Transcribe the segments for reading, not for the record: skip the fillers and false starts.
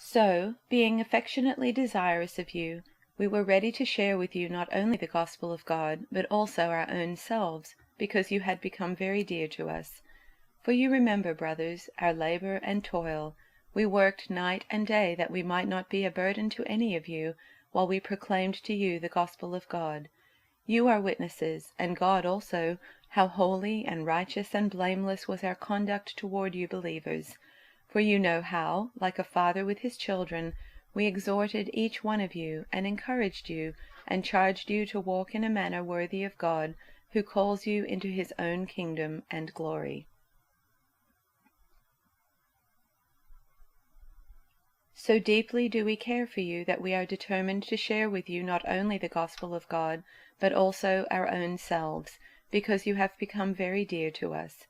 So, being affectionately desirous of you, we were ready to share with you not only the gospel of God, but also our own selves, because you had become very dear to us. For you remember, brothers, our labor and toil. We worked night and day that we might not be a burden to any of you, while we proclaimed to you the gospel of God. You are witnesses, and God also, how holy and righteous and blameless was our conduct toward you believers. For you know how, like a father with his children, we exhorted each one of you, and encouraged you, and charged you to walk in a manner worthy of God, who calls you into his own kingdom and glory. So deeply do we care for you that we are determined to share with you not only the gospel of God, but also our own selves, because you have become very dear to us.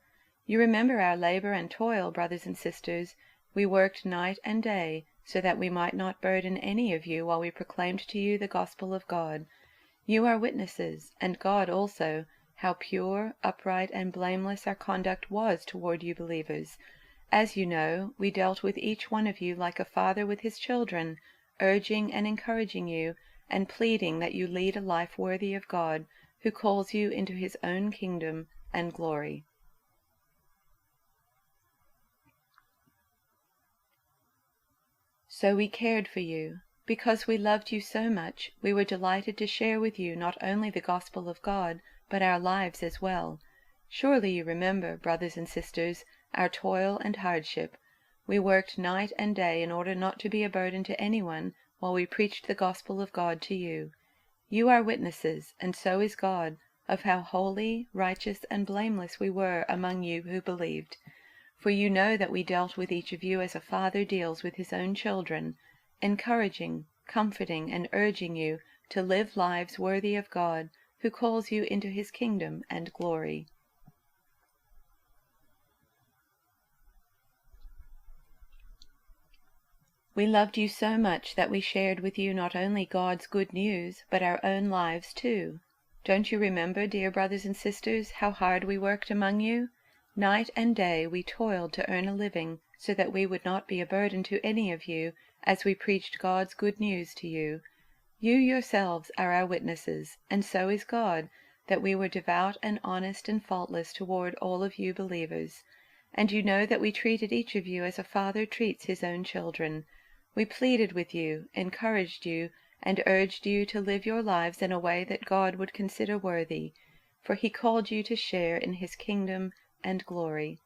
You remember our labor and toil, brothers and sisters. We worked night and day, so that we might not burden any of you while we proclaimed to you the gospel of God. You are witnesses, and God also, how pure, upright, and blameless our conduct was toward you believers. As you know, we dealt with each one of you like a father with his children, urging and encouraging you, and pleading that you lead a life worthy of God, who calls you into his own kingdom and glory. So we cared for you. Because we loved you so much, we were delighted to share with you not only the gospel of God, but our lives as well. Surely you remember, brothers and sisters, our toil and hardship. We worked night and day in order not to be a burden to anyone while we preached the gospel of God to you. You are witnesses, and so is God, of how holy, righteous, and blameless we were among you who believed. For you know that we dealt with each of you as a father deals with his own children, encouraging, comforting, and urging you to live lives worthy of God, who calls you into his kingdom and glory. We loved you so much that we shared with you not only God's good news, but our own lives too. Don't you remember, dear brothers and sisters, how hard we worked among you? Night and day we toiled to earn a living, so that we would not be a burden to any of you, as we preached God's good news to you. You yourselves are our witnesses, and so is God, that we were devout and honest and faultless toward all of you believers. And you know that we treated each of you as a father treats his own children. We pleaded with you, encouraged you, and urged you to live your lives in a way that God would consider worthy, for he called you to share in his kingdom and glory.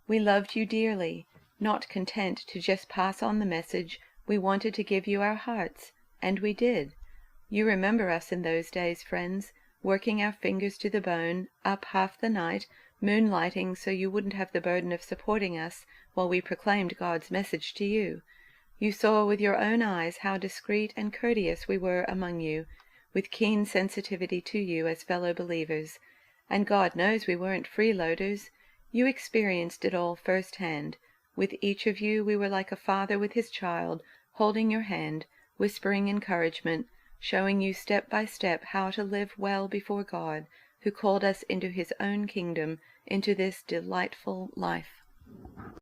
We loved you dearly. Not content to just pass on the message, we wanted to give you our hearts, and we did. You remember us in those days, friends, working our fingers to the bone, up half the night, moonlighting so you wouldn't have the burden of supporting us while we proclaimed God's message to you. You saw with your own eyes how discreet and courteous we were among you, with keen sensitivity to you as fellow believers. And God knows we weren't freeloaders. You experienced it all firsthand. With each of you we were like a father with his child, holding your hand, whispering encouragement, showing you step by step how to live well before God, who called us into his own kingdom, into this delightful life.